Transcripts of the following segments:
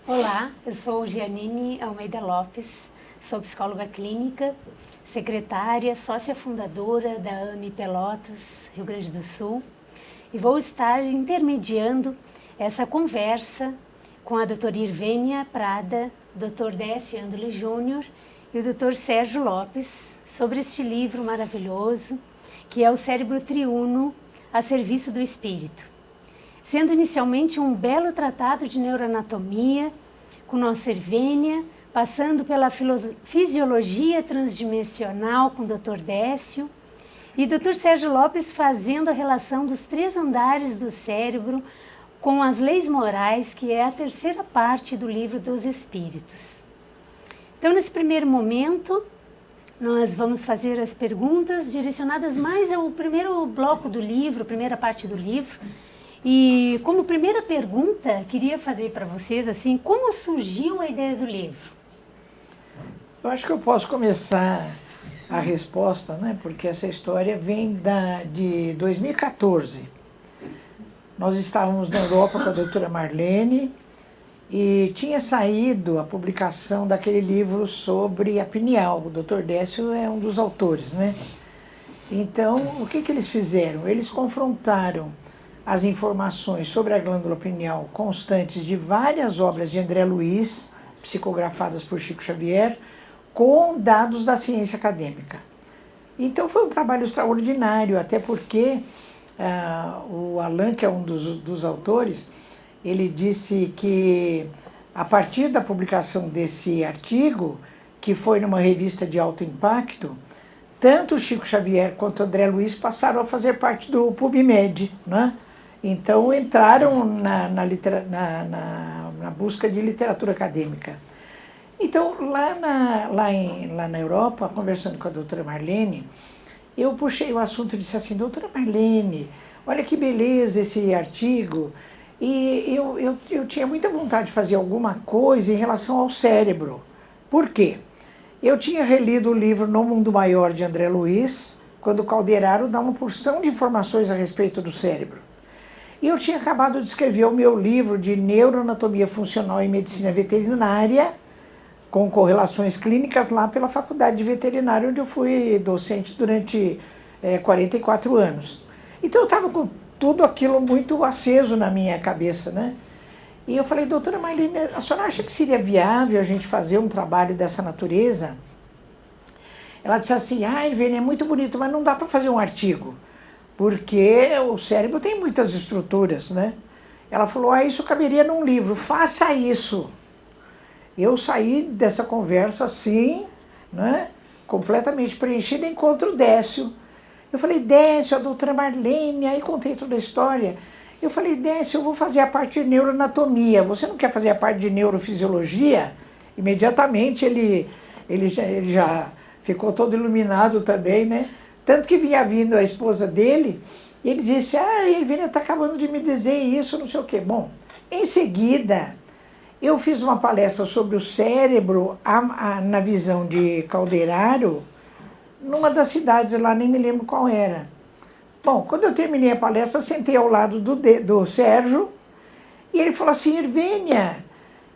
Olá, eu sou Gianine Almeida Lopes, sou psicóloga clínica, secretária, sócia fundadora da AMI Pelotas, Rio Grande do Sul, e vou estar intermediando essa conversa com a doutora Irvênia Prada, Dr. Décio Andoli Júnior e o Dr. Sérgio Lopes sobre este livro maravilhoso que é o Cérebro Triuno a serviço do espírito. Sendo inicialmente um belo tratado de neuroanatomia, com nossa Irvênia, passando pela fisiologia transdimensional com o Dr. Décio, e Dr. Sérgio Lopes fazendo a relação dos 3 andares do cérebro com as leis morais, que é a terceira parte do livro dos Espíritos. Então, nesse primeiro momento, nós vamos fazer as perguntas direcionadas mais ao primeiro bloco do livro, primeira parte do livro. E como primeira pergunta, queria fazer para vocês assim, como surgiu a ideia do livro? Eu acho que eu posso começar a resposta, né? Porque essa história vem de 2014. Nós estávamos na Europa com a doutora Marlene e tinha saído a publicação daquele livro sobre a pineal. O Dr. Décio é um dos autores, né? Então, o que eles fizeram? Eles confrontaram as informações sobre a glândula pineal constantes de várias obras de André Luiz, psicografadas por Chico Xavier, com dados da ciência acadêmica. Então foi um trabalho extraordinário, até porque o Alain, que é um dos autores, ele disse que a partir da publicação desse artigo, que foi numa revista de alto impacto, tanto o Chico Xavier quanto o André Luiz passaram a fazer parte do PubMed, né? Então entraram na busca de literatura acadêmica. Então lá na Europa, conversando com a doutora Marlene, eu puxei o assunto e disse assim: doutora Marlene, olha que beleza esse artigo, e eu tinha muita vontade de fazer alguma coisa em relação ao cérebro. Por quê? Eu tinha relido o livro No Mundo Maior de André Luiz, quando o Calderaro dá uma porção de informações a respeito do cérebro. E eu tinha acabado de escrever o meu livro de Neuroanatomia Funcional e Medicina Veterinária, com correlações clínicas lá pela Faculdade de Veterinária, onde eu fui docente durante 44 anos. Então eu estava com tudo aquilo muito aceso na minha cabeça, né? E eu falei: doutora Marlene, a senhora acha que seria viável a gente fazer um trabalho dessa natureza? Ela disse assim: Irvênia, é muito bonito, mas não dá para fazer um artigo, porque o cérebro tem muitas estruturas, né? Ela falou: isso caberia num livro, faça isso. Eu saí dessa conversa assim, né, completamente preenchida, encontro o Décio. Eu falei: Décio, a doutora Marlene, aí contei toda a história. Eu falei: Décio, eu vou fazer a parte de neuroanatomia, você não quer fazer a parte de neurofisiologia? Imediatamente ele já ficou todo iluminado também, né? Tanto que vinha vindo a esposa dele, e ele disse: ele está acabando de me dizer isso, não sei o quê. Bom, em seguida, eu fiz uma palestra sobre o cérebro na visão de Calderaro, numa das cidades lá, nem me lembro qual era. Bom, quando eu terminei a palestra, sentei ao lado do Sérgio, e ele falou assim: Irvênia,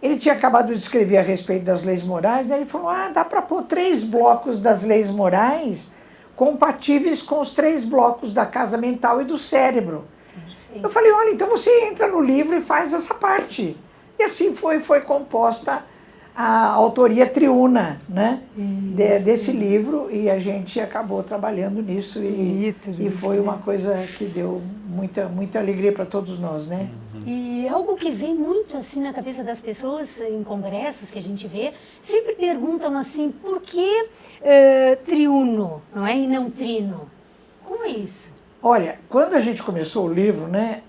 ele tinha acabado de escrever a respeito das leis morais, né? Ele falou: dá para pôr 3 blocos das leis morais compatíveis com os 3 blocos da casa mental e do cérebro. Eu falei: olha, então você entra no livro e faz essa parte. E assim foi composta a autoria triuna, né, desse livro, e a gente acabou trabalhando nisso, e foi uma coisa que deu muita alegria para todos nós, né? E algo que vem muito assim na cabeça das pessoas em congressos que a gente vê, sempre perguntam assim: por que triuno, não é? E não trino? Como é isso? Olha, quando a gente começou o livro, né,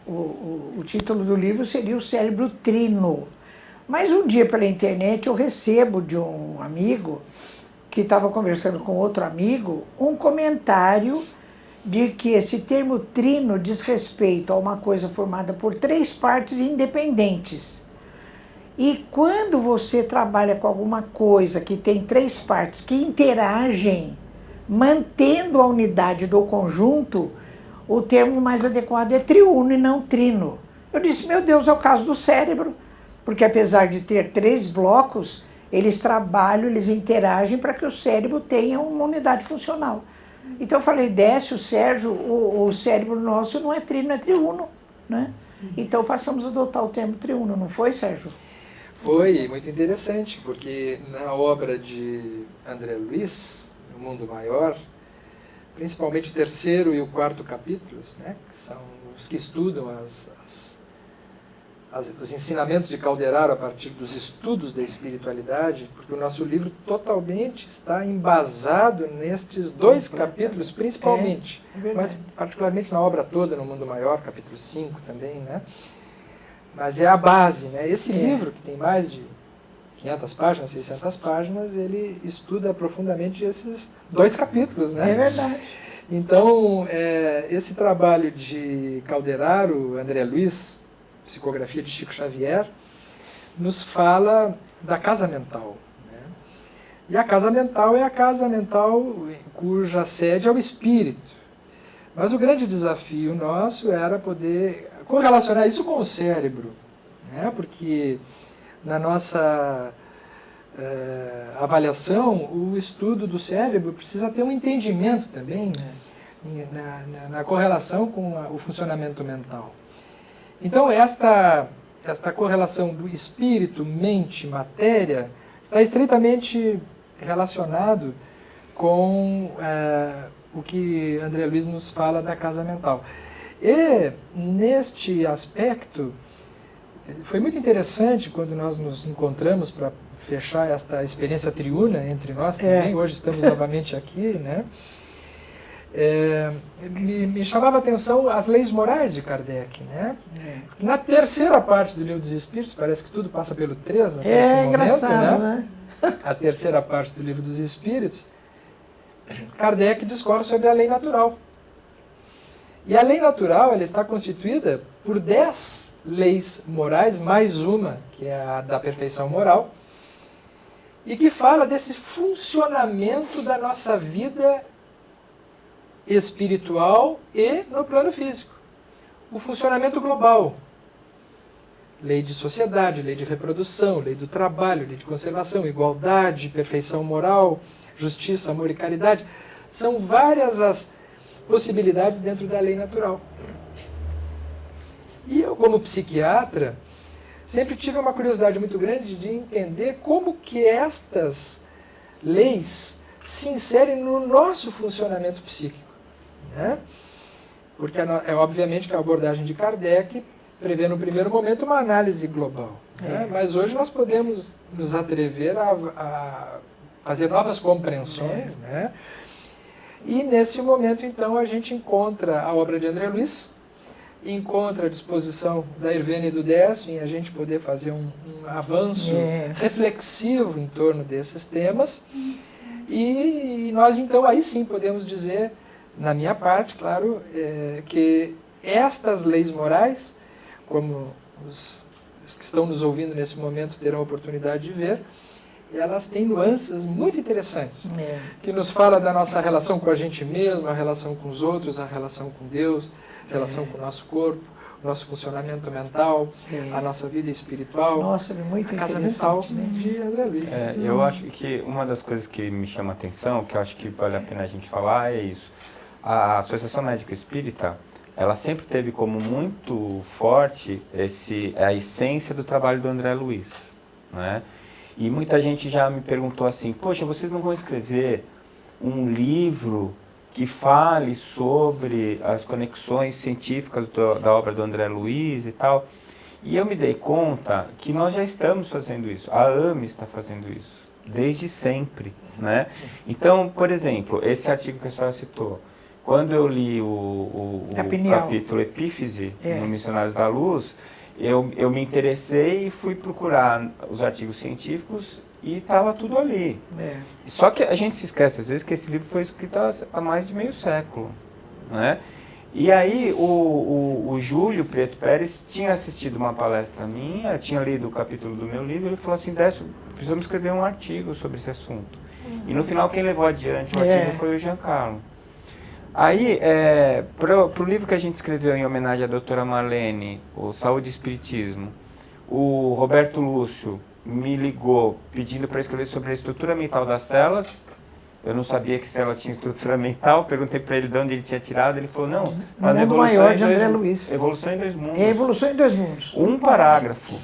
o título do livro seria O Cérebro Trino. Mas um dia pela internet eu recebo de um amigo, que estava conversando com outro amigo, um comentário de que esse termo trino diz respeito a uma coisa formada por 3 partes independentes. E quando você trabalha com alguma coisa que tem 3 partes que interagem, mantendo a unidade do conjunto, o termo mais adequado é triuno e não trino. Eu disse, meu Deus, é o caso do cérebro, porque apesar de ter 3 blocos, eles trabalham, eles interagem para que o cérebro tenha uma unidade funcional. Então eu falei, Décio, Sérgio, o cérebro nosso não é trino, é triuno, né? Então passamos a adotar o termo triuno, não foi, Sérgio? Foi muito interessante, porque na obra de André Luiz, No Mundo Maior, principalmente o 3º e o 4º capítulos, né, que são os que estudam os ensinamentos de Calderaro a partir dos estudos da espiritualidade, porque o nosso livro totalmente está embasado nestes 2 capítulos, principalmente, mas particularmente na obra toda, No Mundo Maior, capítulo 5 também, né? Mas é a base, né? Esse livro, que tem mais de 500 páginas, 600 páginas, ele estuda profundamente esses 2 capítulos, né? É verdade. Então, esse trabalho de Calderaro, André Luiz, Psicografia de Chico Xavier, nos fala da casa mental, né? E a casa mental é a casa mental cuja sede é o espírito. Mas o grande desafio nosso era poder correlacionar isso com o cérebro, né? Porque na nossa avaliação, o estudo do cérebro precisa ter um entendimento também, né? na correlação com o funcionamento mental. Então esta correlação do espírito, mente, matéria está estreitamente relacionado com o que André Luiz nos fala da casa mental. E neste aspecto foi muito interessante quando nós nos encontramos para fechar esta experiência triuna entre nós também. Hoje estamos novamente aqui, né? Me chamava a atenção as leis morais de Kardec, né? Na 3ª parte do Livro dos Espíritos, parece que tudo passa pelo 3 até esse momento, né? A 3ª parte do Livro dos Espíritos, Kardec discorre sobre a lei natural. E a lei natural, ela está constituída por 10 leis morais, mais uma, que é a da perfeição moral, e que fala desse funcionamento da nossa vida espiritual e no plano físico. O funcionamento global. Lei de sociedade, lei de reprodução, lei do trabalho, lei de conservação, igualdade, perfeição moral, justiça, amor e caridade. São várias as possibilidades dentro da lei natural. E eu, como psiquiatra, sempre tive uma curiosidade muito grande de entender como que estas leis se inserem no nosso funcionamento psíquico, né? Porque obviamente que a abordagem de Kardec prevê no primeiro momento uma análise global, né? Mas hoje nós podemos nos atrever a fazer novas compreensões, né? E nesse momento então a gente encontra a obra de André Luiz, encontra a disposição da Irvine e do Décio em a gente poder fazer um avanço reflexivo em torno desses temas, e nós então aí sim podemos dizer, na minha parte, claro, que estas leis morais, como os que estão nos ouvindo nesse momento terão a oportunidade de ver, elas têm nuances muito interessantes, que nos fala da nossa relação com a gente mesmo, a relação com os outros, a relação com Deus, a relação com o nosso corpo, o nosso funcionamento mental, a nossa vida espiritual, Nossa, muito a casa mental, né? de André Luiz. Eu acho que uma das coisas que me chama a atenção, que eu acho que vale a pena a gente falar, é isso. A Associação Médica Espírita, ela sempre teve como muito forte a essência do trabalho do André Luiz, né? E muita gente já me perguntou assim, poxa, vocês não vão escrever um livro que fale sobre as conexões científicas da obra do André Luiz e tal? E eu me dei conta que nós já estamos fazendo isso, a AME está fazendo isso, desde sempre, né? Então, por exemplo, esse artigo que a senhora citou, quando eu li o capítulo Epífise, no Missionários da Luz, eu me interessei e fui procurar os artigos científicos e estava tudo ali. Só que a gente se esquece às vezes que esse livro foi escrito há mais de meio século, né? E aí o Júlio Preto Pérez tinha assistido uma palestra minha, tinha lido o capítulo do meu livro, ele falou assim, Décio, precisamos escrever um artigo sobre esse assunto. E no final quem levou adiante o artigo foi o Giancarlo. Aí, para o livro que a gente escreveu em homenagem à doutora Marlene, o Saúde e Espiritismo, o Roberto Lúcio me ligou pedindo para escrever sobre a estrutura mental das células. Eu não sabia que célula tinha estrutura mental, perguntei para ele de onde ele tinha tirado, ele falou, não, está na Maior de André Luiz. Evolução em Dois Mundos. É Evolução em Dois Mundos. Um parágrafo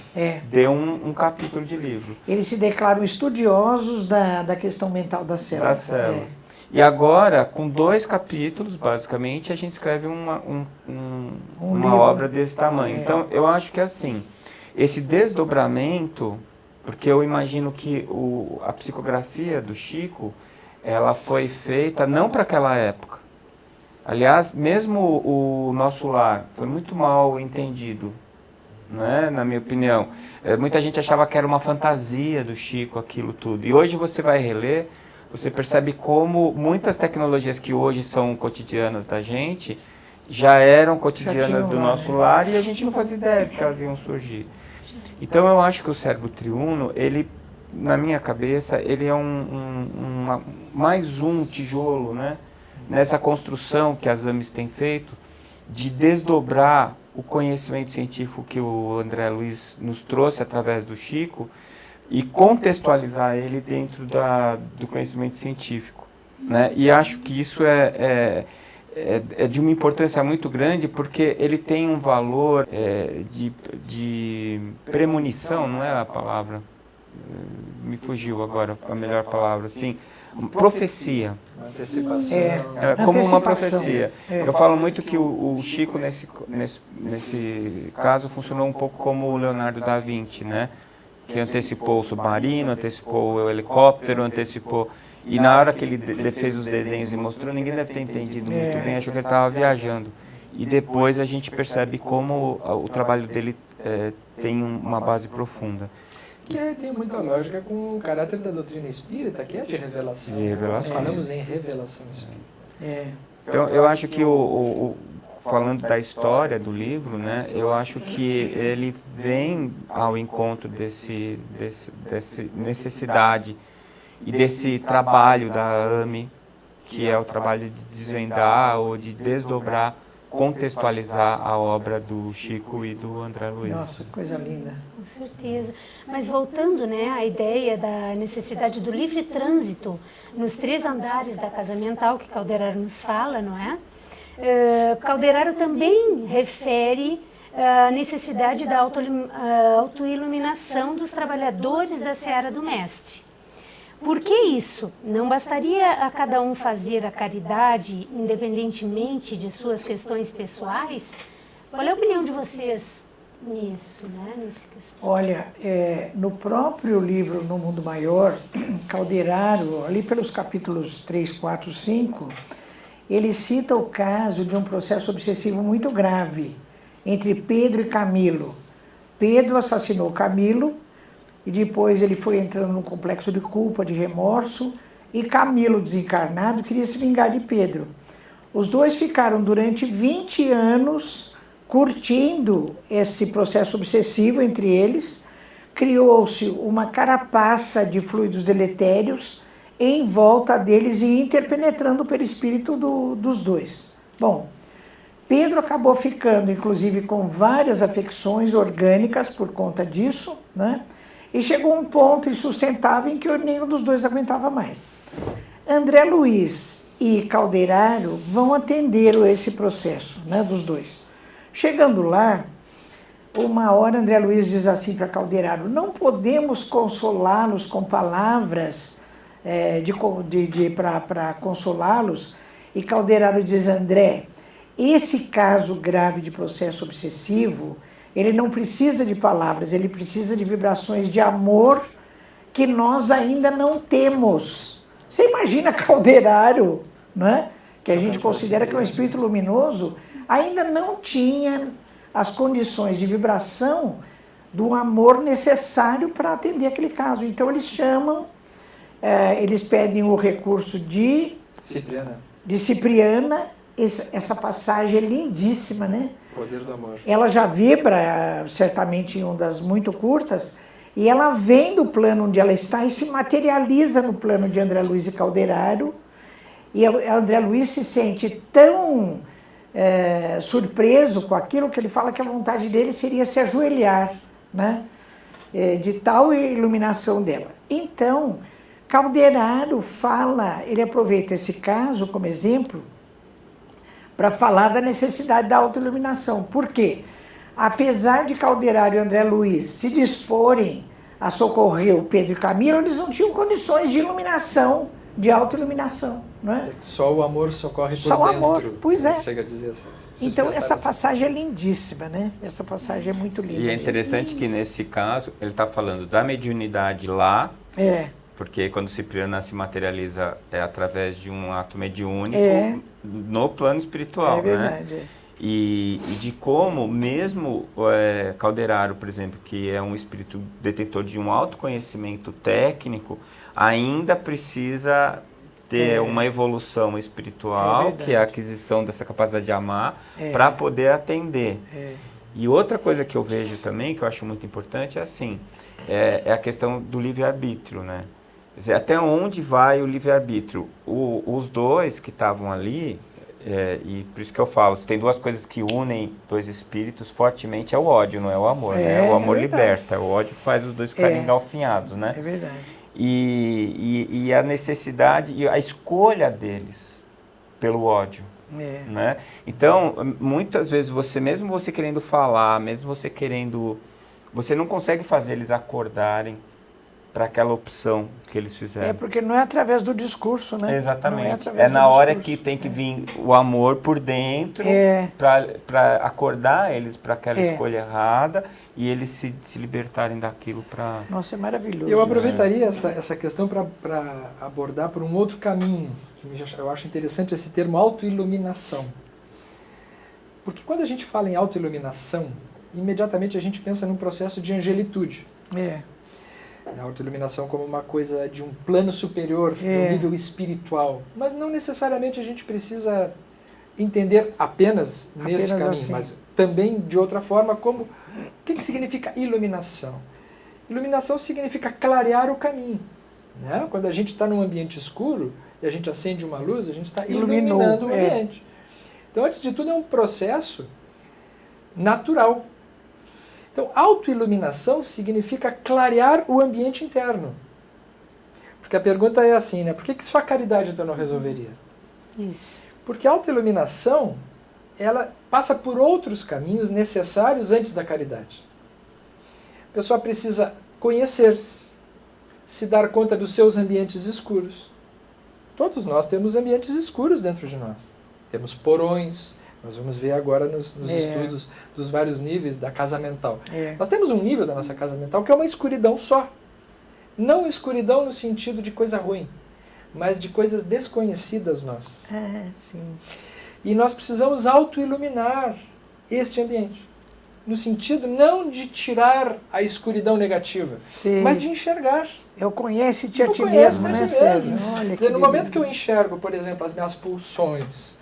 deu um capítulo de livro. Eles se declaram estudiosos da questão mental das células. Das células. E agora, com 2 capítulos, basicamente, a gente escreve uma obra desse tamanho. Então, eu acho que assim, esse desdobramento, porque eu imagino que a psicografia do Chico, ela foi feita não para aquela época. Aliás, mesmo o Nosso Lar foi muito mal entendido, né, na minha opinião. Muita gente achava que era uma fantasia do Chico, aquilo tudo. E hoje você vai reler, você percebe como muitas tecnologias que hoje são cotidianas da gente, já eram cotidianas do Nosso Lar e a gente não fazia ideia de que elas iam surgir. Então eu acho que o cérebro triuno, ele, na minha cabeça, ele é mais um tijolo, né, nessa construção que as AMES têm feito de desdobrar o conhecimento científico que o André Luiz nos trouxe através do Chico e contextualizar ele dentro do conhecimento científico, né? E acho que isso é de uma importância muito grande, porque ele tem um valor de premonição, não é a palavra? Me fugiu agora a melhor palavra, assim, profecia. Antecipação. Como uma profecia. Eu falo muito que o Chico, nesse caso, funcionou um pouco como o Leonardo da Vinci, né? Que antecipou o submarino, antecipou o helicóptero, antecipou... E na hora que ele fez os desenhos e mostrou, ninguém deve ter entendido muito bem, achou que ele estava viajando. E depois a gente percebe como o trabalho dele tem uma base profunda. Que tem muita lógica com o caráter da doutrina espírita, que é de revelação. De revelação. Nós falamos em revelação espírita. Então, eu acho que, falando da história do livro, né, eu acho que ele vem ao encontro dessa necessidade e desse trabalho da AME, que é o trabalho de desvendar ou de desdobrar, contextualizar a obra do Chico e do André Luiz. Nossa, coisa linda. Com certeza. Mas voltando, né, à ideia da necessidade do livre trânsito nos 3 andares da casa mental que Calderaro nos fala, não é? Calderaro também refere a necessidade da autoiluminação dos trabalhadores da seara do Mestre. Por que isso? Não bastaria a cada um fazer a caridade independentemente de suas questões pessoais? Qual é a opinião de vocês nisso, né? Nessa questão? Olha, no próprio livro No Mundo Maior, Calderaro, ali pelos capítulos 3, 4, 5, ele cita o caso de um processo obsessivo muito grave entre Pedro e Camilo. Pedro assassinou Camilo, e depois ele foi entrando num complexo de culpa, de remorso, e Camilo, desencarnado, queria se vingar de Pedro. Os dois ficaram durante 20 anos curtindo esse processo obsessivo entre eles. Criou-se uma carapaça de fluidos deletérios em volta deles e interpenetrando pelo espírito dos dois. Bom, Pedro acabou ficando, inclusive, com várias afecções orgânicas por conta disso, né? E chegou a um ponto insustentável em que nenhum dos dois aguentava mais. André Luiz e Calderaro vão atender esse processo, né, dos dois. Chegando lá, uma hora André Luiz diz assim para Calderaro: não podemos consolá-los com palavras para consolá-los. E Calderaro diz: André, esse caso grave de processo obsessivo, ele não precisa de palavras, ele precisa de vibrações de amor que nós ainda não temos. Você imagina Calderaro, né? Que a gente considera que é um espírito luminoso, ainda não tinha as condições de vibração do amor necessário para atender aquele caso. Então eles chamam, eles pedem o recurso de Cipriana, essa passagem é lindíssima, né? Poder do amor. Ela já vibra, certamente, em ondas muito curtas, e ela vem do plano onde ela está e se materializa no plano de André Luiz e Calderaro. E André Luiz se sente tão surpreso com aquilo que ele fala que a vontade dele seria se ajoelhar, né? De tal iluminação dela. Então, Calderaro fala, ele aproveita esse caso como exemplo para falar da necessidade da autoiluminação. Por quê? Apesar de Calderaro e André Luiz se disporem a socorrer o Pedro e Camilo, eles não tinham condições de iluminação, de autoiluminação. Não é? Só o amor socorre por Só dentro. o amor, pois é. Chega a dizer assim. Então essa passagem é lindíssima, né? Essa passagem é muito linda. E é interessante que nesse caso ele está falando da mediunidade lá, porque quando Cipriana se materializa é através de um ato mediúnico no plano espiritual, verdade, né? E de como mesmo Calderaro, por exemplo, que é um espírito detentor de um autoconhecimento técnico, ainda precisa ter uma evolução espiritual, que é a aquisição dessa capacidade de amar, para poder atender. E outra coisa que eu vejo também, que eu acho muito importante, é assim, é a questão do livre-arbítrio, né? Quer dizer, até onde vai o livre-arbítrio? Os dois que estavam ali, e por isso que eu falo, se tem duas coisas que unem dois espíritos fortemente, é o ódio, não é o amor, né? O amor liberta, o ódio faz os dois ficarem engalfinhados, né? É verdade. E a necessidade e a escolha deles pelo ódio, né? Então, muitas vezes mesmo você querendo falar, mesmo você querendo, você não consegue fazer eles acordarem para aquela opção que eles fizeram. Porque não é através do discurso, né? Exatamente. É na hora que tem que vir o amor por dentro para acordar eles para aquela escolha errada e eles se libertarem daquilo para... Nossa, é maravilhoso. Eu aproveitaria essa questão para abordar por um outro caminho, que eu acho interessante esse termo autoiluminação. Porque quando a gente fala em autoiluminação, imediatamente a gente pensa num processo de angelitude. A autoiluminação como uma coisa de um plano superior, de um nível espiritual. Mas não necessariamente a gente precisa entender apenas nesse caminho, assim. Mas também de outra forma, como... O que significa iluminação? Iluminação significa clarear o caminho. Né? Quando a gente está num ambiente escuro e a gente acende uma luz, a gente está iluminando o ambiente. Então, antes de tudo, é um processo natural. Então, autoiluminação significa clarear o ambiente interno. Porque a pergunta é assim, né? Por que só a caridade então não resolveria? Isso. Porque a autoiluminação, ela passa por outros caminhos necessários antes da caridade. A pessoa precisa conhecer-se, se dar conta dos seus ambientes escuros. Todos nós temos ambientes escuros dentro de nós. Temos porões. Nós vamos ver agora nos estudos dos vários níveis da casa mental. Nós temos um nível da nossa casa mental que é uma escuridão só. Não escuridão no sentido de coisa ruim, mas de coisas desconhecidas nossas. Sim. E nós precisamos autoiluminar este ambiente. No sentido não de tirar a escuridão negativa, mas de enxergar. Eu conheço-te a ti mesmo, né, Sérgio? Olha, no momento que eu enxergo, por exemplo, as minhas pulsões,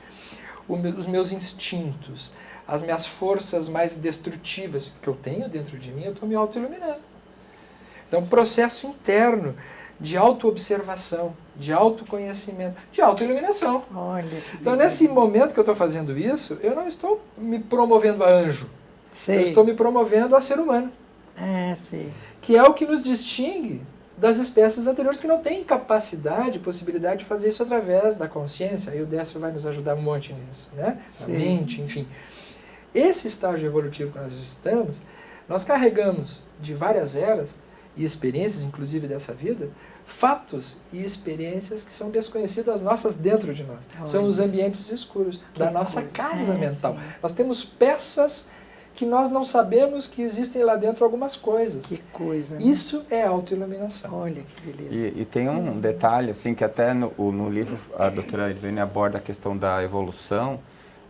os meus instintos, as minhas forças mais destrutivas que eu tenho dentro de mim, eu estou me autoiluminando. Então, um processo interno de autoobservação, de autoconhecimento, de autoiluminação. Então, nesse momento que eu estou fazendo isso, eu não estou me promovendo a anjo. Eu estou me promovendo a ser humano. Que é o que nos distingue das espécies anteriores que não têm capacidade, possibilidade de fazer isso através da consciência. Aí o Décio vai nos ajudar um monte nisso, né? A mente, enfim. Esse estágio evolutivo que nós estamos, nós carregamos de várias eras e experiências, inclusive dessa vida, fatos e experiências que são desconhecidas nossas dentro de nós. São os ambientes escuros da nossa casa mental. Nós temos peças que nós não sabemos que existem lá dentro algumas coisas. Que coisa. Né? Isso é autoiluminação. Olha que beleza. E tem um detalhe, assim, que até no livro a doutora Irvine aborda a questão da evolução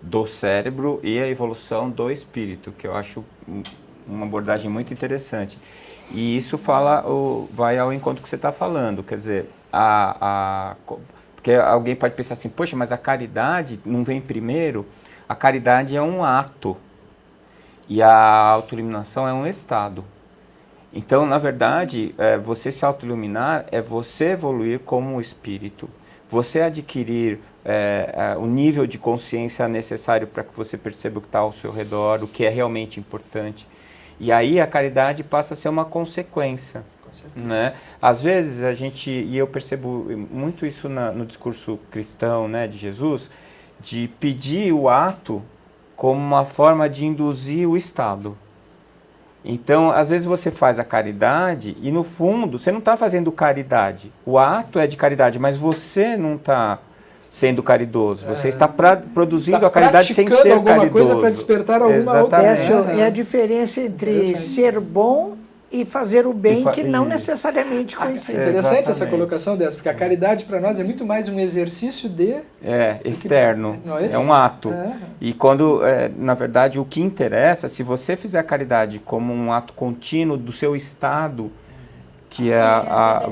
do cérebro e a evolução do espírito, que eu acho uma abordagem muito interessante. E isso vai ao encontro que você está falando, quer dizer, Porque alguém pode pensar assim, poxa, mas a caridade não vem primeiro? A caridade é um ato e a autoiluminação é um estado. Então, na verdade, você se autoiluminar é você evoluir como espírito. Você adquirir o nível de consciência necessário para que você perceba o que está ao seu redor, o que é realmente importante. E aí a caridade passa a ser uma consequência. Né? Às vezes e eu percebo muito isso no discurso cristão, né, de Jesus, de pedir o ato como uma forma de induzir o estado. Então, às vezes você faz a caridade e, no fundo, você não está fazendo caridade. O ato é de caridade, mas você não está sendo caridoso. Você está produzindo a caridade sem ser alguma caridoso. Coisa para despertar alguma outra. É a diferença entre ser bom e fazer o bem, que não necessariamente coincide. É interessante essa colocação dessa, porque a caridade para nós é muito mais um exercício externo, é um ato. E quando, na verdade, o que interessa, se você fizer a caridade como um ato contínuo do seu estado, que é a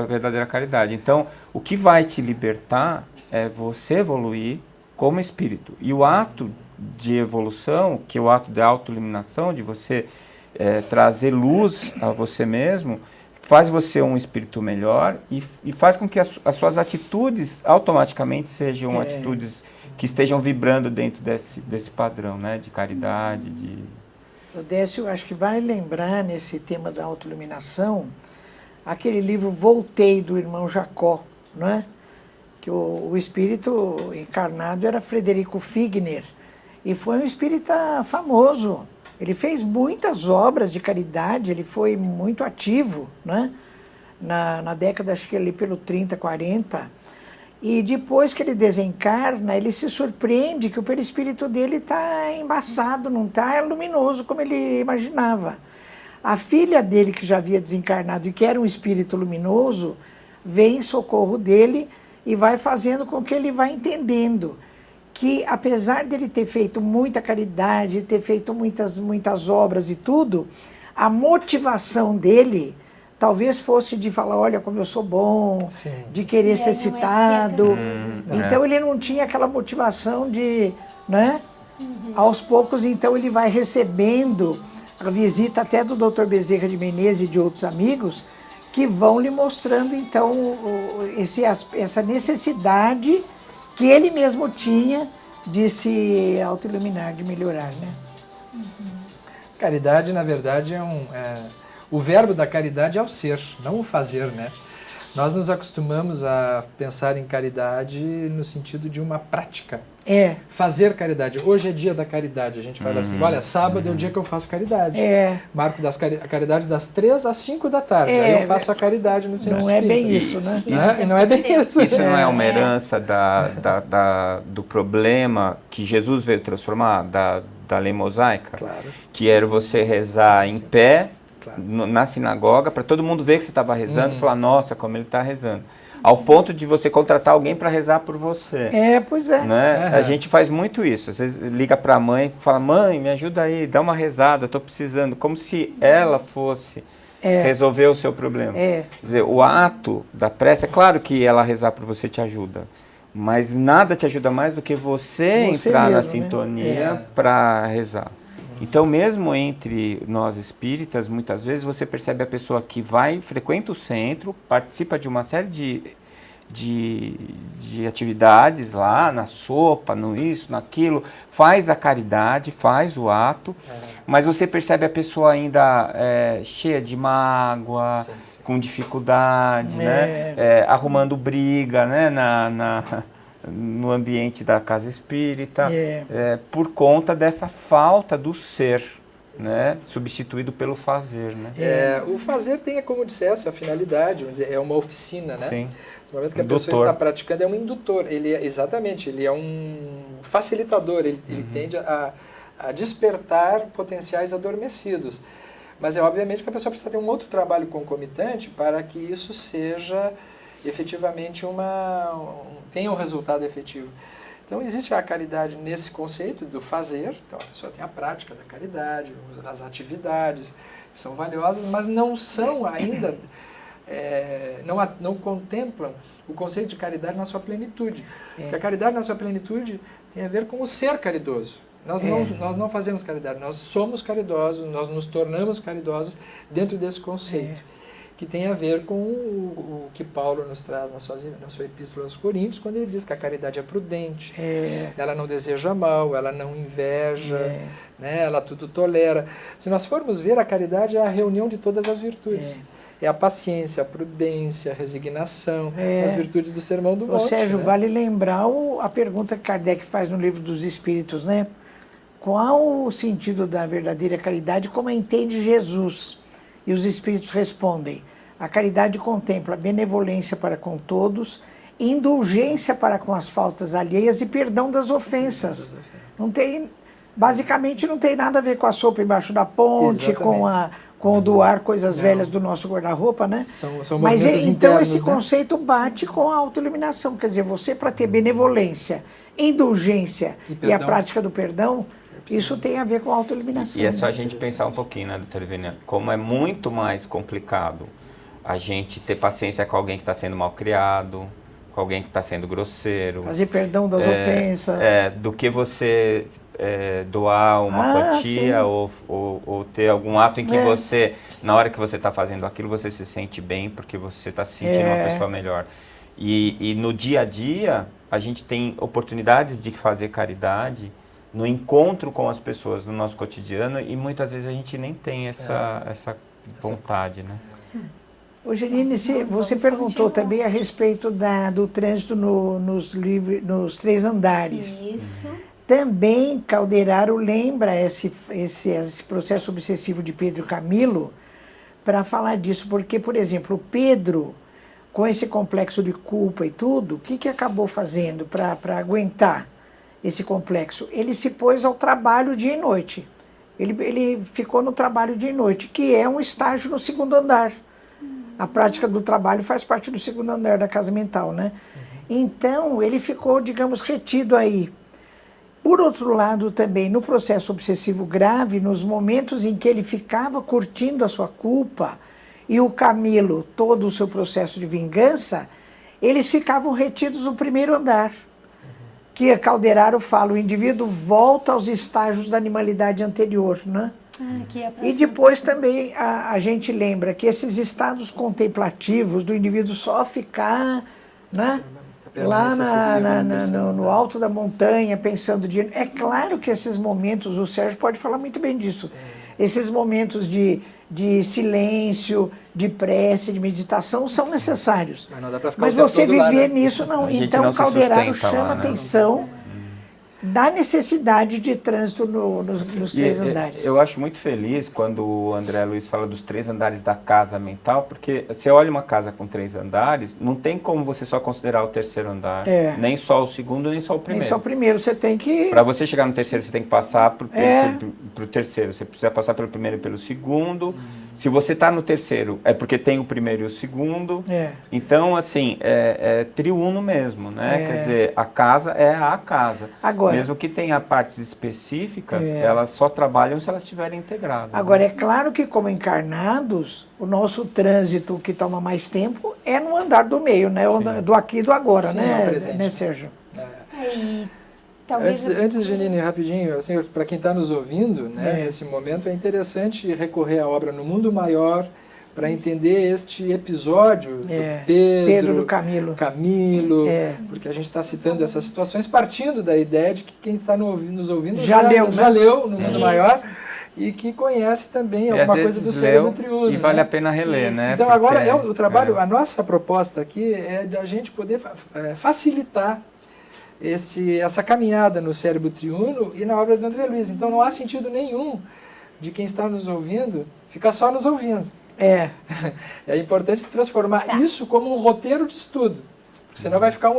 verdadeira caridade. Então, o que vai te libertar é você evoluir como espírito. E o ato de evolução, que é o ato de autoiluminação, de você trazer luz a você mesmo, faz você um espírito melhor e faz com que as suas atitudes automaticamente sejam atitudes que estejam vibrando dentro desse padrão, né, de caridade, O Décio, acho que vai lembrar nesse tema da autoiluminação aquele livro Voltei, do irmão Jacó, não é? Que o espírito encarnado era Frederico Figner e foi um espírita famoso. Ele fez muitas obras de caridade, ele foi muito ativo, né? Na década, acho que ali pelo 30, 40. E depois que ele desencarna, ele se surpreende que o perispírito dele está embaçado, não está luminoso como ele imaginava. A filha dele, que já havia desencarnado e que era um espírito luminoso, vem em socorro dele e vai fazendo com que ele vá entendendo que, apesar dele ter feito muita caridade, ter feito muitas obras e tudo, a motivação dele talvez fosse de falar, olha como eu sou bom, sim, de querer ser citado. Então ele não tinha aquela motivação de, né? Aos poucos, então, ele vai recebendo a visita até do Dr. Bezerra de Menezes e de outros amigos, que vão lhe mostrando, então, essa necessidade que ele mesmo tinha de se autoiluminar, de melhorar, né? Caridade, na verdade, o verbo da caridade é o ser, não o fazer, né? Nós nos acostumamos a pensar em caridade no sentido de uma prática. Fazer caridade. Hoje é dia da caridade. A gente fala assim, olha, sábado é o dia que eu faço caridade. Marco a caridade das 3 às 5 da tarde. Aí eu faço a caridade no centro espírita. Não é bem isso, né? Não é bem isso. Isso não é uma herança do problema que Jesus veio transformar, da lei mosaica? Claro. Que era você rezar em pé, na sinagoga, para todo mundo ver que você estava rezando e falar, nossa, como ele está rezando. Ao ponto de você contratar alguém para rezar por você. Pois é. Né? A gente faz muito isso. Às vezes liga para a mãe e fala, mãe, me ajuda aí, dá uma rezada, estou precisando. Como se ela fosse resolver o seu problema. Quer dizer, o ato da prece, é claro que ela rezar por você te ajuda, mas nada te ajuda mais do que você entrar na sintonia para rezar. Então, mesmo entre nós espíritas, muitas vezes você percebe a pessoa que frequenta o centro, participa de uma série de atividades lá, na sopa, no isso, naquilo, faz a caridade, faz o ato, mas você percebe a pessoa ainda cheia de mágoa, com dificuldade, né? Arrumando briga, né? No ambiente da casa espírita, por conta dessa falta do ser, né, substituído pelo fazer. Né? O fazer tem, como dissesse, a finalidade, vamos dizer, é uma oficina, né? Sim. No momento que a pessoa está praticando, é um indutor, ele é um facilitador, ele tende a despertar potenciais adormecidos. Mas obviamente que a pessoa precisa ter um outro trabalho concomitante para que isso seja efetivamente tenha um resultado efetivo. Então existe a caridade nesse conceito do fazer, então a pessoa tem a prática da caridade, as atividades que são valiosas, mas não são ainda não contemplam o conceito de caridade na sua plenitude. Porque a caridade na sua plenitude tem a ver com o ser caridoso. Nós não fazemos caridade, nós somos caridosos, nós nos tornamos caridosos dentro desse conceito, que tem a ver com o que Paulo nos traz na sua epístola aos Coríntios, quando ele diz que a caridade é prudente, ela não deseja mal, ela não inveja, né, ela tudo tolera. Se nós formos ver, a caridade é a reunião de todas as virtudes. É a paciência, a prudência, a resignação, são as virtudes do Sermão do Monte. Sérgio, né? vale lembrar a pergunta que Kardec faz no Livro dos Espíritos, né? Qual o sentido da verdadeira caridade, como a entende Jesus? E os Espíritos respondem: a caridade contempla benevolência para com todos, indulgência para com as faltas alheias e perdão das ofensas. Basicamente não tem nada a ver com a sopa embaixo da ponte, com doar coisas velhas do nosso guarda-roupa, né? São Mas movimentos então internos, esse conceito bate com a autoiluminação. Quer dizer, você, para ter benevolência, indulgência e a prática do perdão, isso tem a ver com a autoiluminação. E é só a gente pensar um pouquinho, né, doutora Ivenia, como é muito mais complicado a gente ter paciência com alguém que está sendo mal criado, com alguém que está sendo grosseiro. Fazer perdão das ofensas. Do que você doar uma quantia ou ter algum ato em que você, na hora que você está fazendo aquilo, você se sente bem porque você está se sentindo uma pessoa melhor. E no dia a dia, a gente tem oportunidades de fazer caridade no encontro com as pessoas no nosso cotidiano e muitas vezes a gente nem tem essa vontade, né? Ô, Janine, você perguntou também a respeito do trânsito nos 3 andares. Isso. Também Calderaro lembra esse processo obsessivo de Pedro e Camilo para falar disso, porque, por exemplo, Pedro, com esse complexo de culpa e tudo, o que acabou fazendo para aguentar esse complexo? Ele se pôs ao trabalho dia e noite. Ele ficou no trabalho dia e noite, que é um estágio no 2º andar. A prática do trabalho faz parte do 2º andar da casa mental, né? Então, ele ficou, digamos, retido aí. Por outro lado, também, no processo obsessivo grave, nos momentos em que ele ficava curtindo a sua culpa e o Camilo, todo o seu processo de vingança, eles ficavam retidos no 1º andar. Que Calderaro fala, o indivíduo volta aos estágios da animalidade anterior, né? E depois também a gente lembra que esses estados contemplativos do indivíduo só ficar, né, lá no alto da montanha, pensando de... É claro que esses momentos, o Sérgio pode falar muito bem disso, esses momentos de silêncio, de prece, de meditação são necessários. Mas não dá pra ficar Mas o tempo você todo viver lá, né? nisso, não. Então Então, Calderaro chama lá, né? atenção da necessidade de trânsito nos 3 andares. Eu acho muito feliz quando o André Luiz fala dos 3 andares da casa mental, porque você olha uma casa com 3 andares, não tem como você só considerar o 3º andar, nem só o 2º, nem só o 1º. Nem só o 1º, você tem que... Para você chegar no 3º, você tem que passar pro 3º, você precisa passar pelo 1º e pelo 2º. Se você está no 3º, é porque tem o 1º e o 2º. Então, assim, é triuno mesmo, né? Quer dizer, a casa é a casa. Agora, mesmo que tenha partes específicas, elas só trabalham se elas estiverem integradas. Agora, é claro que como encarnados, o nosso trânsito que toma mais tempo é no andar do meio, né? Do aqui e do agora, né, Sérgio? Antes, Janine, rapidinho, assim, para quem está nos ouvindo, né, nesse momento, é interessante recorrer à obra No Mundo Maior para entender este episódio do Pedro do Camilo, porque a gente está citando essas situações partindo da ideia de que quem está nos ouvindo já leu No Mundo Maior e que conhece também alguma coisa do cérebro triuno. E vale a pena reler, né? Então, agora, o trabalho, a nossa proposta aqui é de a gente poder facilitar essa caminhada no cérebro triuno e na obra do André Luiz. Então não há sentido nenhum de quem está nos ouvindo ficar só nos ouvindo. É importante se transformar isso como um roteiro de estudo, porque senão vai ficar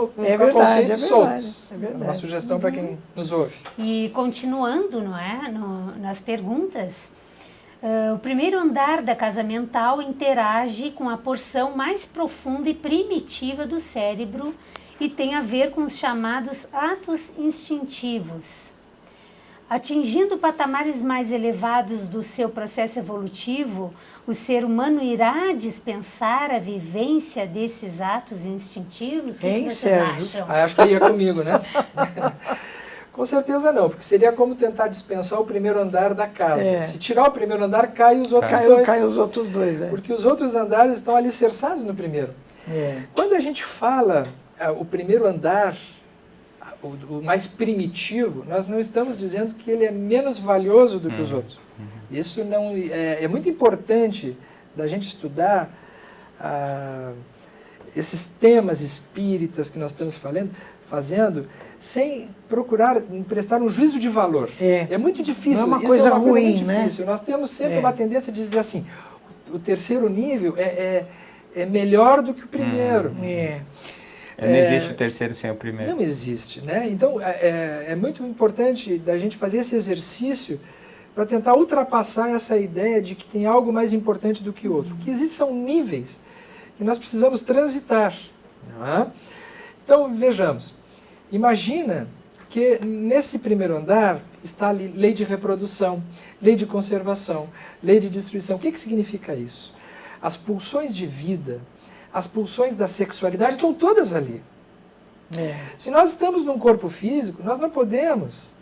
conceitos soltos. Uma sugestão para quem nos ouve. E continuando, não é, nas perguntas, o 1º andar da casa mental interage com a porção mais profunda e primitiva do cérebro e tem a ver com os chamados atos instintivos. Atingindo patamares mais elevados do seu processo evolutivo, o ser humano irá dispensar a vivência desses atos instintivos? O que vocês Sérgio? acham? Acho que ia comigo, né? Com certeza não, porque seria como tentar dispensar o primeiro andar da casa. Se tirar o primeiro andar, cai os outros dois. Cai os outros dois, Porque os outros andares estão alicerçados no primeiro. Quando a gente fala o primeiro andar, o mais primitivo, nós não estamos dizendo que ele é menos valioso do que os outros. Isso não é muito importante da gente estudar esses temas espíritas que nós estamos fazendo sem procurar prestar um juízo de valor. É muito difícil. Não é uma Isso coisa é uma ruim, coisa muito difícil. Nós temos sempre uma tendência de dizer assim, o terceiro nível é melhor do que o primeiro. Não existe o terceiro sem o primeiro. Não existe, né? Então, é muito importante da gente fazer esse exercício para tentar ultrapassar essa ideia de que tem algo mais importante do que o outro. O que existe são níveis que nós precisamos transitar. Não é? Então, vejamos. Imagina que nesse primeiro andar está ali lei de reprodução, lei de conservação, lei de destruição. O que significa isso? As pulsões de vida, as pulsões da sexualidade estão todas ali. Se nós estamos num corpo físico, nós não podemos,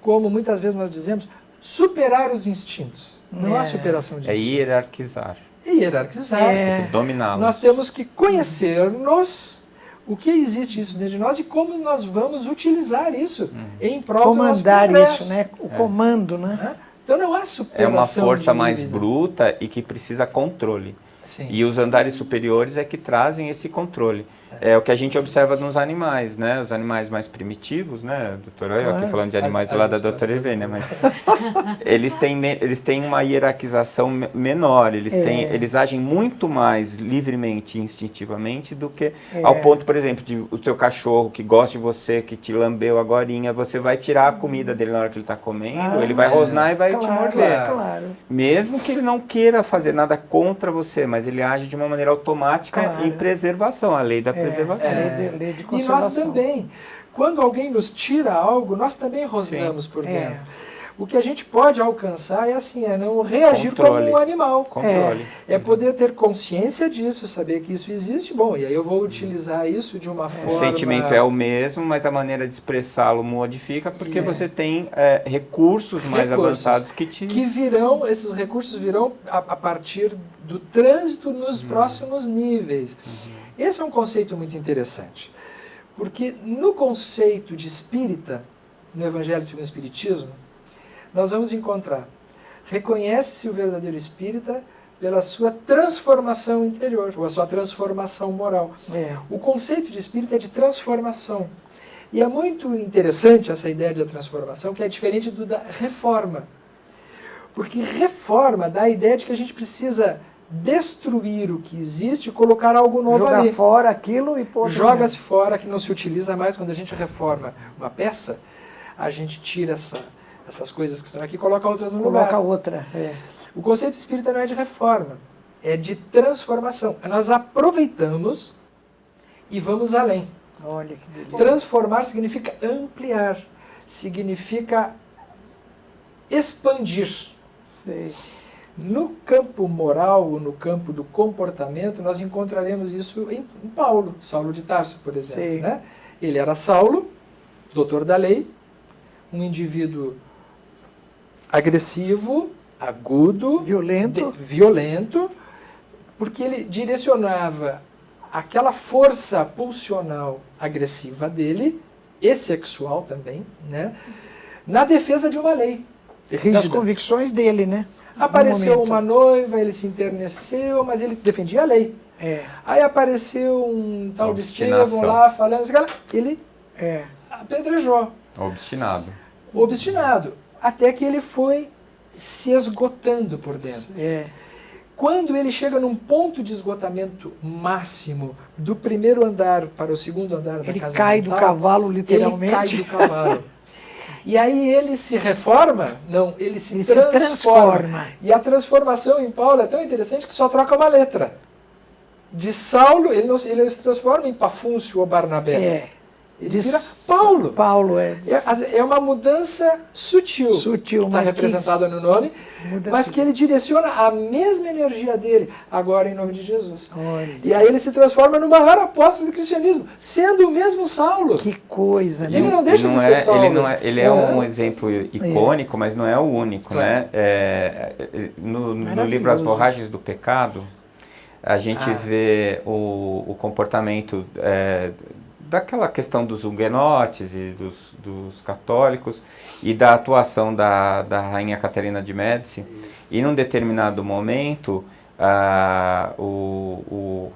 como muitas vezes nós dizemos, superar os instintos. Não há superação de instintos. É hierarquizar. É hierarquizar. Tem que dominá-los. Nós temos que conhecer-nos, o que existe isso dentro de nós e como nós vamos utilizar isso em prol do nosso progresso. Comandar isso, né? O comando, né? Então não há superação. É uma força mais níveis, bruta e que precisa controle. Sim. E os andares superiores é que trazem esse controle. É o que a gente observa nos animais, né? Os animais mais primitivos, né, doutora? Eu aqui falando de animais do lado da doutora Ivê, né? Mas eles têm uma hierarquização menor, eles agem muito mais livremente e instintivamente do que ao ponto, por exemplo, de o seu cachorro que gosta de você, que te lambeu agorinha, você vai tirar a comida dele na hora que ele está comendo, ele vai rosnar e vai te morder. Claro. Mesmo que ele não queira fazer nada contra você, mas ele age de uma maneira automática em preservação, a lei da preservação. Lei de E nós também. Quando alguém nos tira algo, nós também rosnamos por dentro. O que a gente pode alcançar é não reagir Controle. como um animal. Controle. É poder ter consciência disso, saber que isso existe. Bom, e aí eu vou utilizar isso de uma forma... O sentimento é o mesmo, mas a maneira de expressá-lo modifica porque você tem recursos mais avançados que virão, esses recursos virão a partir do trânsito nos próximos níveis. Esse é um conceito muito interessante, porque no conceito de espírita, no Evangelho segundo o Espiritismo, nós vamos encontrar, reconhece-se o verdadeiro espírita pela sua transformação interior, ou a sua transformação moral. O conceito de espírita é de transformação. E é muito interessante essa ideia da transformação, que é diferente da reforma. Porque reforma dá a ideia de que a gente precisa destruir o que existe e colocar algo novo ali. Jogar fora aquilo e pôr... Joga-se fora, que não se utiliza mais. Quando a gente reforma uma peça, a gente tira essas coisas que estão aqui e coloca outras no lugar. Coloca outra. O conceito espírita não é de reforma, é de transformação. Nós aproveitamos e vamos além. Olha que beleza. Transformar significa ampliar, significa expandir. Sei. No campo moral, no campo do comportamento, nós encontraremos isso em Paulo, Saulo de Tarso, por exemplo. Né? Ele era Saulo, doutor da lei, um indivíduo agressivo, agudo, violento, porque ele direcionava aquela força pulsional agressiva dele, e sexual também, né, na defesa de uma lei rígida. Das convicções dele, né? Apareceu uma noiva, ele se enterneceu, mas ele defendia a lei. Aí apareceu um tal de Estevão lá falando, ele apedrejou. Obstinado. Até que ele foi se esgotando por dentro. Quando ele chega num ponto de esgotamento máximo do primeiro andar para o segundo andar da casa mental, ele cai do cavalo, literalmente. Ele cai do cavalo. E aí ele se reforma? Não, ele se transforma. E a transformação em Paulo é tão interessante que só troca uma letra. De Saulo, ele não se transforma em Pafúncio ou Barnabé. Ele vira Paulo. Paulo, É uma mudança sutil. Sutil, está mas representada no nome, mas tudo. que ele direciona a mesma energia dele, agora em nome de Jesus. Olha. E aí ele se transforma no maior apóstolo do cristianismo, sendo o mesmo Saulo. Que coisa, né? Ele não deixa de ser Saulo. Ele é um exemplo icônico, mas não é o único, Claro. né? No livro As Forragens do Pecado, a gente vê o comportamento daquela questão dos huguenotes e dos católicos e da atuação da rainha Catarina de Médici. E num determinado momento, o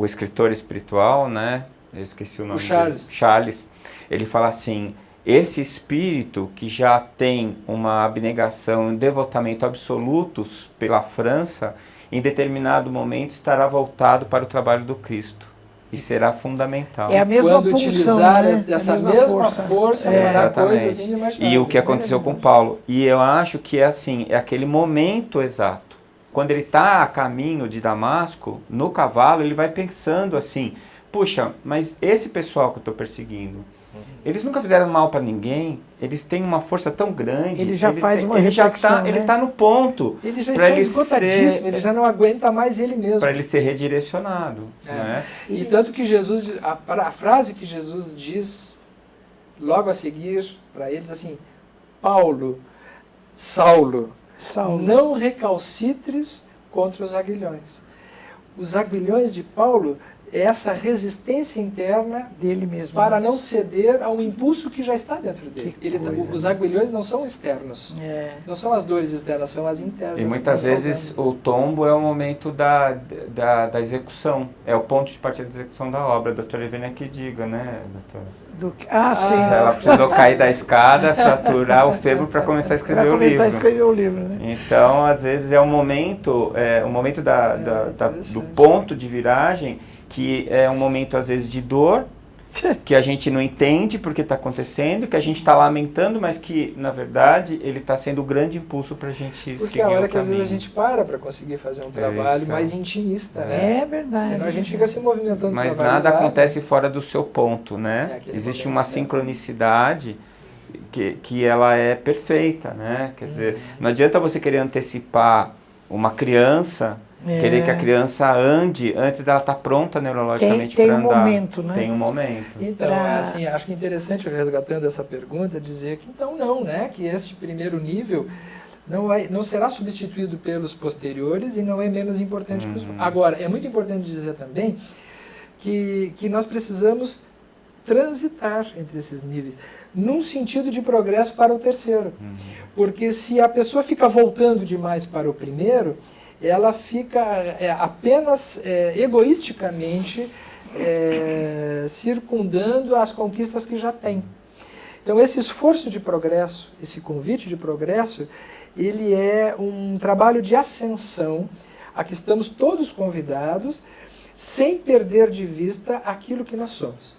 escritor espiritual, né? Eu esqueci o nome dele. Charles, ele fala assim: esse espírito que já tem uma abnegação e um devotamento absolutos pela França, em determinado momento estará voltado para o trabalho do Cristo. E será fundamental. É a mesma Quando pulsão, utilizar né? essa mesma força para coisas Exatamente. inimagináveis. E o que aconteceu com Paulo. E eu acho que é assim, é aquele momento exato. Quando ele está a caminho de Damasco, no cavalo, ele vai pensando assim: puxa, mas esse pessoal que eu estou perseguindo, eles nunca fizeram mal para ninguém, eles têm uma força tão grande. Ele já faz uma ele reflexão, ele né? está no ponto. Ele já está esgotadíssimo, ele já não aguenta mais ele mesmo. Para ele ser redirecionado. Né? E tanto que Jesus, a frase que Jesus diz logo a seguir para eles assim: Paulo, Saulo, não recalcitres contra os aguilhões. Os aguilhões de Paulo é essa resistência interna dele mesmo, para não ceder ao impulso que já está dentro dele. Os aguilhões não são externos, não são as dores externas, são as internas. E muitas vezes o tombo é o momento da execução, é o ponto de partida da execução da obra. A doutora Ivênia que diga, né, doutora? Sim. Ela precisou cair da escada, fraturar o fêmur para começar a escrever o livro. Né? Então, às vezes é o momento do ponto de viragem, que é um momento às vezes de dor, que a gente não entende porque está acontecendo, que a gente está lamentando, mas que na verdade ele está sendo o grande impulso para a gente seguir o caminho. Porque é a hora que às vezes a gente para conseguir fazer um trabalho mais intimista, né? É verdade. Senão a gente fica se movimentando. Mas nada acontece fora do seu ponto, né? Existe uma sincronicidade que ela é perfeita, né? Quer dizer, não adianta você querer antecipar uma criança, querer que a criança ande antes dela estar pronta neurologicamente para andar. Tem um momento, né? Tem um momento. Então, assim, acho que é interessante, resgatando essa pergunta, dizer que então não, né? Que esse primeiro nível não será substituído pelos posteriores e não é menos importante que os... Agora, é muito importante dizer também que nós precisamos transitar entre esses níveis, num sentido de progresso para o terceiro. Porque se a pessoa fica voltando demais para o primeiro, ela fica apenas egoisticamente circundando as conquistas que já tem. Então esse esforço de progresso, esse convite de progresso, ele é um trabalho de ascensão a que estamos todos convidados, sem perder de vista aquilo que nós somos.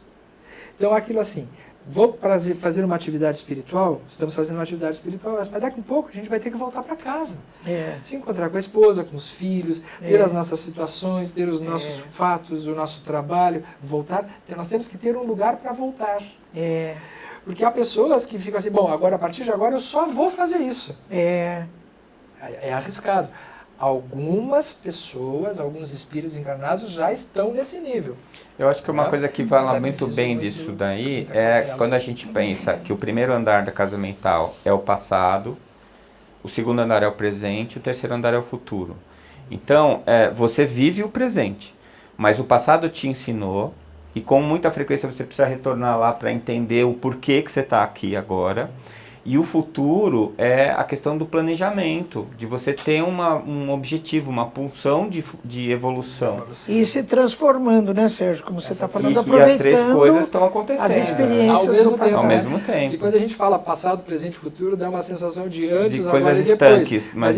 Então aquilo assim: vou fazer uma atividade espiritual, estamos fazendo uma atividade espiritual, mas daqui a pouco a gente vai ter que voltar para casa. Se encontrar com a esposa, com os filhos, ter as nossas situações, ter os nossos fatos, o nosso trabalho, voltar. Então, nós temos que ter um lugar para voltar. Porque há pessoas que ficam assim: bom, agora a partir de agora eu só vou fazer isso. É arriscado. Algumas pessoas, alguns espíritos encarnados já estão nesse nível. Eu acho que uma coisa que fala muito bem disso daí é quando a gente pensa que o primeiro andar da casa mental é o passado, o segundo andar é o presente, o terceiro andar é o futuro. Então, você vive o presente, mas o passado te ensinou, e com muita frequência você precisa retornar lá para entender o porquê que você está aqui agora. E o futuro é a questão do planejamento, de você ter um objetivo, uma pulsão de evolução. E se transformando, né, Sérgio? Como você está falando, aproveitando. E as três coisas estão acontecendo. As experiências ao mesmo tempo. E quando a gente fala passado, presente e futuro, dá uma sensação de antes, de agora coisas e depois. estanques, mas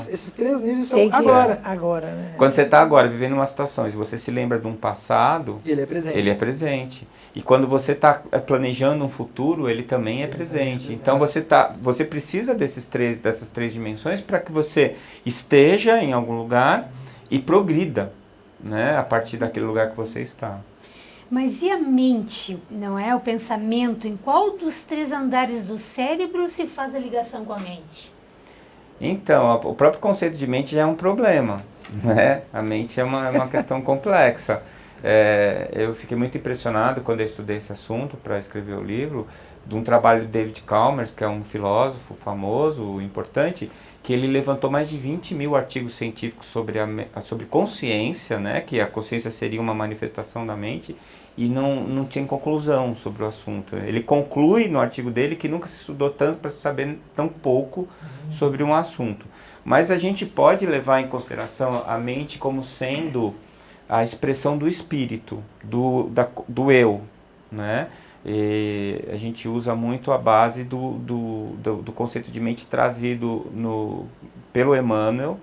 esses três níveis são agora. Né? Quando você está agora vivendo uma situação, se você se lembra de um passado, ele é presente. E quando você está planejando um futuro, ele também é presente. Então você precisa dessas três dimensões para que você esteja em algum lugar e progrida, né, a partir daquele lugar que você está. Mas e a mente, não é? O pensamento, em qual dos 3 andares do cérebro se faz a ligação com a mente? Então, o próprio conceito de mente já é um problema, né? A mente é uma questão complexa. Eu fiquei muito impressionado quando eu estudei esse assunto para escrever o livro, de um trabalho do David Chalmers, que é um filósofo famoso, importante, que ele levantou mais de 20 mil artigos científicos sobre consciência, né? Que a consciência seria uma manifestação da mente, e não tinha conclusão sobre o assunto. Ele conclui no artigo dele que nunca se estudou tanto para se saber tão pouco sobre um assunto. Mas a gente pode levar em consideração a mente como sendo a expressão do espírito, do eu, né? E a gente usa muito a base do conceito de mente trazido pelo Emmanuel,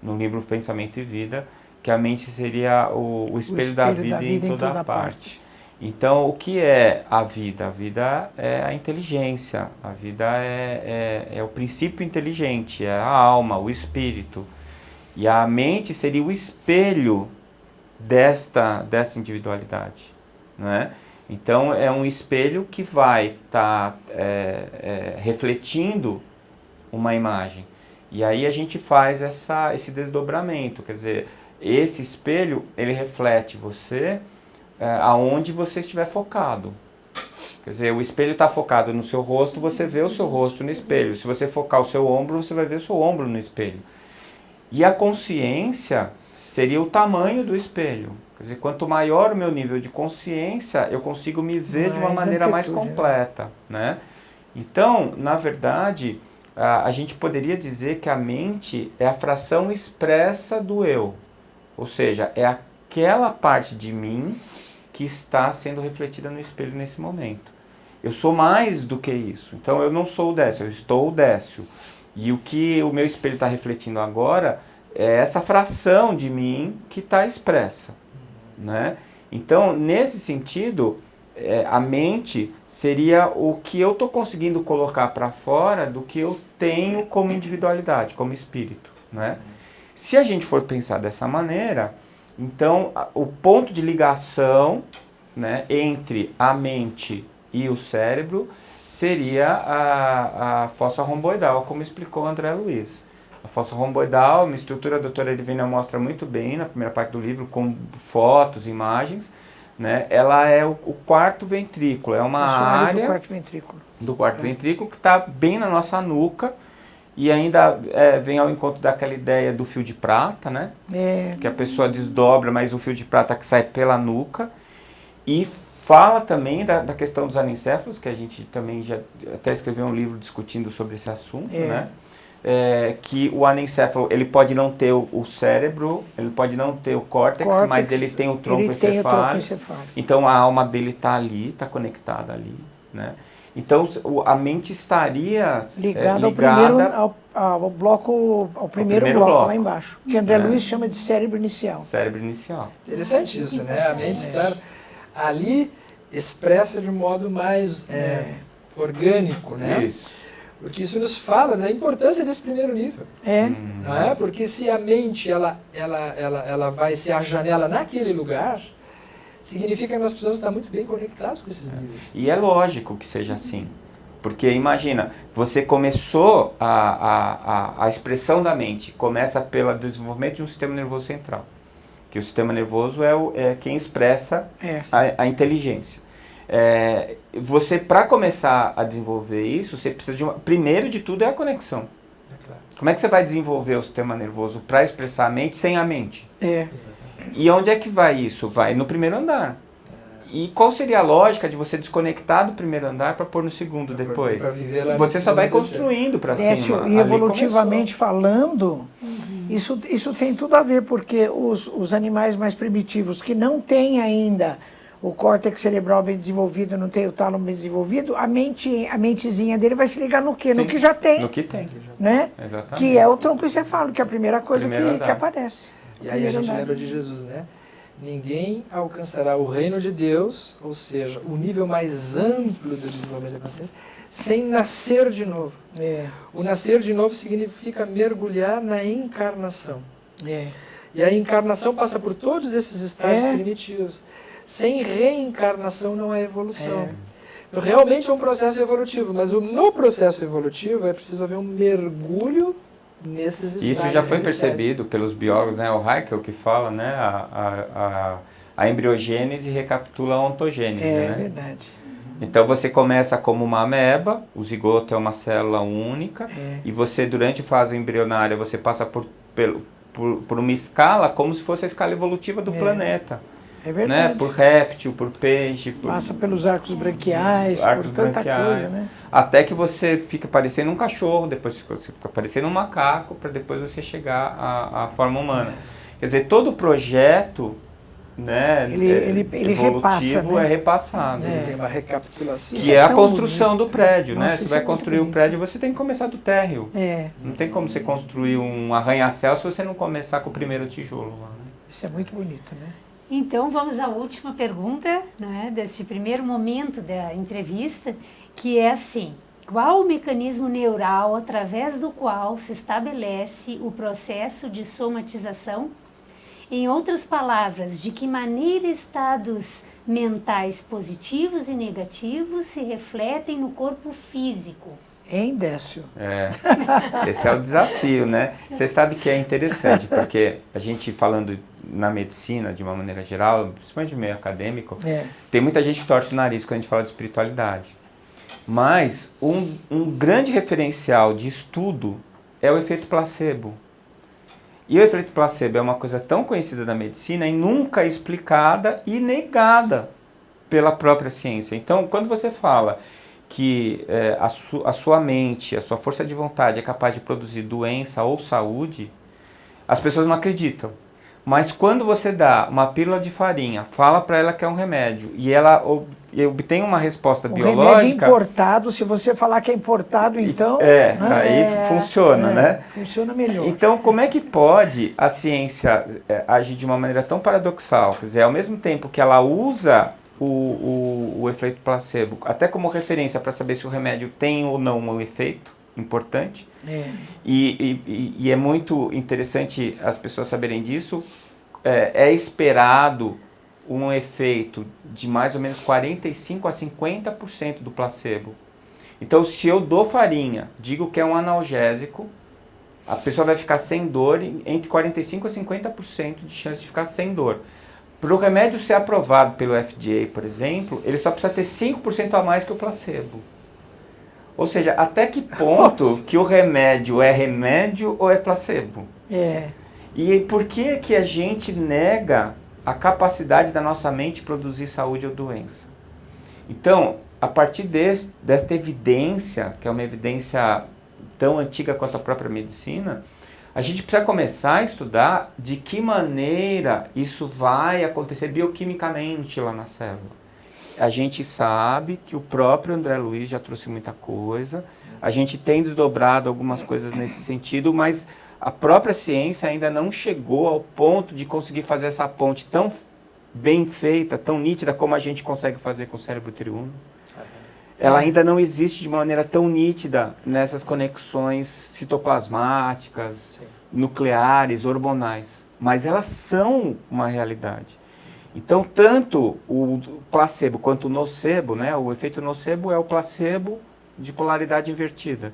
no livro Pensamento e Vida, que a mente seria o espelho da vida em toda parte. Então, o que é a vida? A vida é a inteligência, a vida é o princípio inteligente, é a alma, o espírito. E a mente seria o espelho desta individualidade, né? Então, é um espelho que vai estar refletindo uma imagem. E aí a gente faz esse desdobramento, quer dizer, esse espelho, ele reflete você aonde você estiver focado. Quer dizer, o espelho está focado no seu rosto, você vê o seu rosto no espelho. Se você focar o seu ombro, você vai ver o seu ombro no espelho. E a consciência seria o tamanho do espelho. Quer dizer, quanto maior o meu nível de consciência, eu consigo me ver de uma maneira mais completa, né? Então, na verdade, a gente poderia dizer que a mente é a fração expressa do eu. Ou seja, é aquela parte de mim que está sendo refletida no espelho nesse momento. Eu sou mais do que isso. Então, eu não sou o Décio, eu estou o Décio. E o que o meu espelho está refletindo agora é essa fração de mim que está expressa, né? Então, nesse sentido, a mente seria o que eu estou conseguindo colocar para fora do que eu tenho como individualidade, como espírito, né? Se a gente for pensar dessa maneira, então o ponto de ligação, né, entre a mente e o cérebro seria a fossa romboidal, como explicou André Luiz. A fossa romboidal, uma estrutura a doutora Edivina mostra muito bem na primeira parte do livro, com fotos, imagens, né? Ela é o quarto ventrículo, é uma área do quarto ventrículo que está bem na nossa nuca, e ainda vem ao encontro daquela ideia do fio de prata, né? Que a pessoa desdobra, mas o fio de prata que sai pela nuca. E fala também da questão dos anencéfalos, que a gente também já até escreveu um livro discutindo sobre esse assunto, né? Que o anencéfalo, ele pode não ter o cérebro, ele pode não ter o córtex, mas ele tem o tronco encefálico. Então a alma dele está ali, está conectada ali, né? Então a mente estaria ligada ao primeiro bloco lá embaixo, que André Luiz chama de cérebro inicial. Cérebro inicial. Interessante isso, né? A mente estar ali expressa de um modo mais orgânico, né? Isso. Porque isso nos fala da importância desse primeiro nível. Não é? Porque se a mente ela vai ser a janela naquele lugar, significa que nós precisamos estar muito bem conectados com esses níveis. E é lógico que seja assim. Porque imagina, você começou a expressão da mente, começa pelo desenvolvimento de um sistema nervoso central. Que o sistema nervoso é quem expressa a inteligência. Você, para começar a desenvolver isso, você precisa de primeiro de tudo é a conexão. Claro. Como é que você vai desenvolver o sistema nervoso para expressar a mente sem a mente? E onde é que vai isso? Vai no primeiro andar. E qual seria a lógica de você desconectar do primeiro andar para pôr no segundo depois? Você só vai construindo para cima. E evolutivamente falando, isso tem tudo a ver, porque os animais mais primitivos que não têm ainda o córtex cerebral bem desenvolvido, não tem o tálamo bem desenvolvido, a mentezinha dele vai se ligar no quê? Sim, no que já tem. No que tem. Né? Exatamente. Que é o tronco encefálico, que é a primeira coisa que aparece. E aí a gente lembra de Jesus, né? Ninguém alcançará o reino de Deus, ou seja, o nível mais amplo do desenvolvimento da consciência, sem nascer de novo. O nascer de novo significa mergulhar na encarnação. E a encarnação passa por todos esses estágios primitivos. Sem reencarnação não há evolução. Então, realmente é um processo evolutivo, mas no processo evolutivo é preciso haver um mergulho nesses estágios. Isso já foi percebido pelos biólogos, né? O Haeckel que fala, né? A embriogênese recapitula a ontogênese, né? É verdade. Então você começa como uma ameba, o zigoto é uma célula única, e você durante a fase embrionária você passa por uma escala como se fosse a escala evolutiva do planeta. É verdade. Né? Por réptil, por peixe. Passa pelos arcos branquiais, por tanta coisa, né? Até que você fica parecendo um cachorro, depois você fica parecendo um macaco, para depois você chegar à forma humana. Quer dizer, todo o projeto, né, ele evolutivo repassa, né? é repassado. Tem uma recapitulação. Que é a construção do prédio, Nossa, né? Você isso vai é muito construir um bonito. prédio, você tem que começar do térreo. Não tem como você construir um arranha-céu se você não começar com o primeiro tijolo lá, né? Isso é muito bonito, né? Então vamos à última pergunta, não é, deste primeiro momento da entrevista, que é assim: qual o mecanismo neural através do qual se estabelece o processo de somatização? Em outras palavras, de que maneira estados mentais positivos e negativos se refletem no corpo físico? Hein, Décio? Esse é o desafio, né? Você sabe que é interessante, porque a gente falando na medicina, de uma maneira geral, principalmente no meio acadêmico, tem muita gente que torce o nariz quando a gente fala de espiritualidade. Mas um grande referencial de estudo é o efeito placebo. E o efeito placebo é uma coisa tão conhecida da medicina e nunca explicada e negada pela própria ciência. Então, quando você fala que a sua mente, a sua força de vontade é capaz de produzir doença ou saúde, as pessoas não acreditam. Mas quando você dá uma pílula de farinha, fala para ela que é um remédio e ela obtém uma resposta biológica... O remédio importado, se você falar que é importado, então... aí funciona, né? Funciona melhor. Então, como é que pode a ciência agir de uma maneira tão paradoxal? Quer dizer, ao mesmo tempo que ela usa o efeito placebo até como referência para saber se o remédio tem ou não um efeito importante, e é muito interessante as pessoas saberem disso, é esperado um efeito de mais ou menos 45% a 50% do placebo. Então, se eu dou farinha, digo que é um analgésico, a pessoa vai ficar sem dor, entre 45% a 50% de chance de ficar sem dor. Para o remédio ser aprovado pelo FDA, por exemplo, ele só precisa ter 5% a mais que o placebo. Ou seja, até que ponto que o remédio é remédio ou é placebo? E por que a gente nega a capacidade da nossa mente produzir saúde ou doença? Então, a partir desta evidência, que é uma evidência tão antiga quanto a própria medicina, a gente precisa começar a estudar de que maneira isso vai acontecer bioquimicamente lá na célula. A gente sabe que o próprio André Luiz já trouxe muita coisa, a gente tem desdobrado algumas coisas nesse sentido, mas a própria ciência ainda não chegou ao ponto de conseguir fazer essa ponte tão bem feita, tão nítida como a gente consegue fazer com o cérebro triuno. Ela ainda não existe de maneira tão nítida nessas conexões citoplasmáticas, nucleares, hormonais, mas elas são uma realidade. Então, tanto o placebo quanto o nocebo, né, o efeito nocebo é o placebo de polaridade invertida.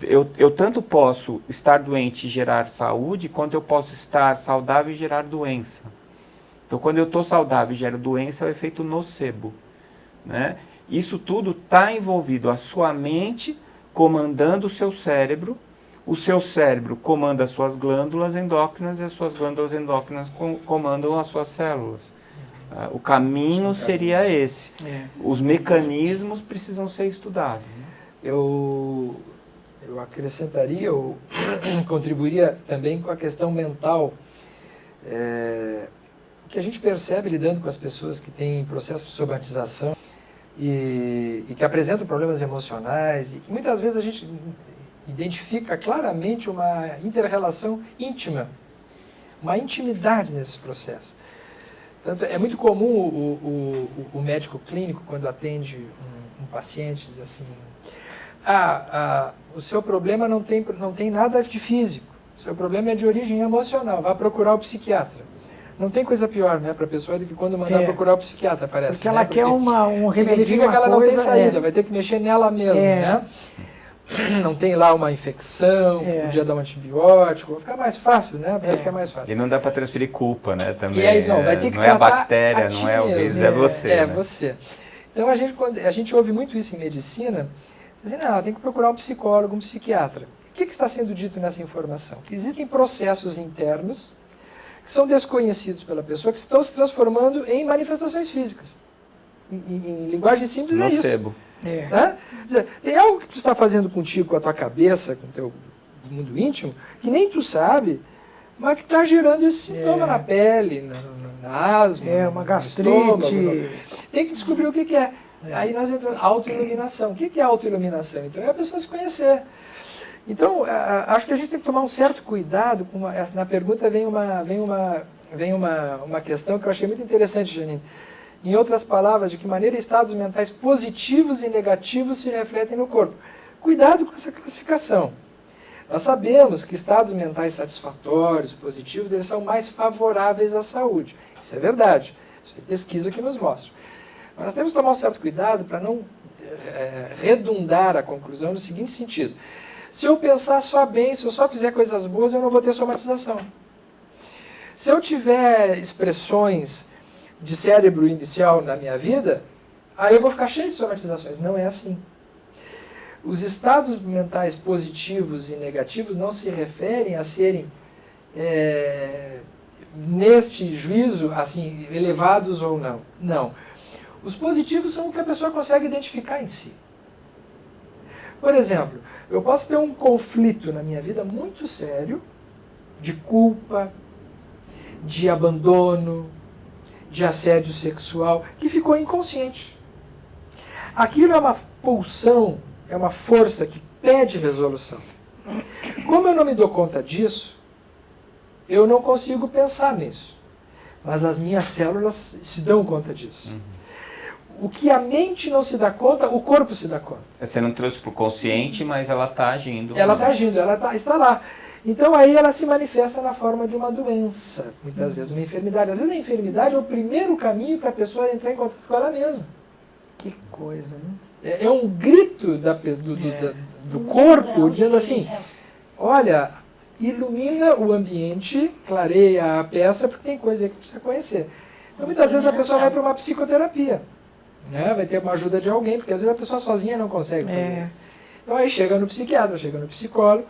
Eu tanto posso estar doente e gerar saúde, quanto eu posso estar saudável e gerar doença. Então, quando eu estou saudável e gero doença, é o efeito nocebo, né? Isso tudo está envolvido a sua mente comandando o seu cérebro comanda as suas glândulas endócrinas e as suas glândulas endócrinas comandam as suas células. O caminho seria esse. Os mecanismos precisam ser estudados. Eu acrescentaria, ou contribuiria também com a questão mental. O que a gente percebe lidando com as pessoas que têm processo de somatização e que apresentam problemas emocionais, e que muitas vezes a gente identifica claramente uma inter-relação íntima, uma intimidade nesse processo. Tanto é muito comum o médico clínico, quando atende um paciente, diz assim: o seu problema não tem nada de físico, o seu problema é de origem emocional, vá procurar o psiquiatra. Não tem coisa pior, né, para a pessoa do que quando mandar procurar o psiquiatra, parece. Porque ela quer um significa que ela não tem coisa, saída, vai ter que mexer nela mesma, né? Não tem lá uma infecção, podia dar um antibiótico, vai ficar mais fácil, né? Parece que é mais fácil. E não dá para transferir culpa, né? Também. E aí, não, vai ter que não é a tratar bactéria, não é o vírus, é você. É né? você. Então a gente ouve muito isso em medicina, dizendo, não, tem que procurar um psicólogo, um psiquiatra. O que está sendo dito nessa informação? Que existem processos internos que são desconhecidos pela pessoa, que estão se transformando em manifestações físicas. Em linguagem simples é isso. Nocebo. Né? Dizer, tem algo que tu está fazendo contigo, com a tua cabeça, com o teu mundo íntimo, que nem tu sabe, mas que está gerando esse sintoma na pele, na asma, uma no gastrite. estômago. Tem que descobrir o que é. Aí nós entramos, autoiluminação. O que é autoiluminação? Então é a pessoa se conhecer. Então, acho que a gente tem que tomar um certo cuidado. Na pergunta vem uma questão que eu achei muito interessante, Janine. Em outras palavras, de que maneira estados mentais positivos e negativos se refletem no corpo. Cuidado com essa classificação. Nós sabemos que estados mentais satisfatórios, positivos, eles são mais favoráveis à saúde. Isso é verdade. Isso é pesquisa que nos mostra. Mas nós temos que tomar um certo cuidado para não redundar a conclusão no seguinte sentido. Se eu pensar só bem, se eu só fizer coisas boas, eu não vou ter somatização. Se eu tiver expressões de cérebro inicial na minha vida, aí eu vou ficar cheio de somatizações. Não é assim. Os estados mentais positivos e negativos não se referem a serem, neste juízo, assim, elevados ou não. Não. Os positivos são o que a pessoa consegue identificar em si. Por exemplo, eu posso ter um conflito na minha vida muito sério, de culpa, de abandono, de assédio sexual, que ficou inconsciente. Aquilo é uma pulsão, é uma força que pede resolução. Como eu não me dou conta disso, eu não consigo pensar nisso. Mas as minhas células se dão conta disso. O que a mente não se dá conta, o corpo se dá conta. Você não trouxe para o consciente, mas ela está agindo. Ela está agindo, está lá. Então aí ela se manifesta na forma de uma doença, muitas vezes uma enfermidade. Às vezes a enfermidade é o primeiro caminho para a pessoa entrar em contato com ela mesma. Que coisa, né? É um grito do corpo dizendo assim, olha, ilumina o ambiente, clareia a peça, porque tem coisa aí que precisa conhecer. Então muitas vezes a pessoa vai para uma psicoterapia, né? Vai ter uma ajuda de alguém, porque às vezes a pessoa sozinha não consegue fazer isso. Então aí chega no psiquiatra, chega no psicólogo,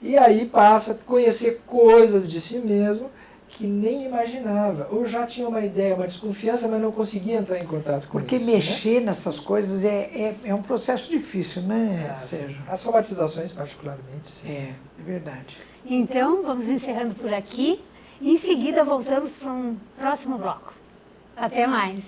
e aí passa a conhecer coisas de si mesmo que nem imaginava. Ou já tinha uma ideia, uma desconfiança, mas não conseguia entrar em contato com porque isso. Porque mexer nessas coisas é um processo difícil, né, Sérgio? As somatizações, particularmente, sim. É verdade. Então, vamos encerrando por aqui. Em seguida, voltamos para um próximo bloco. Até mais.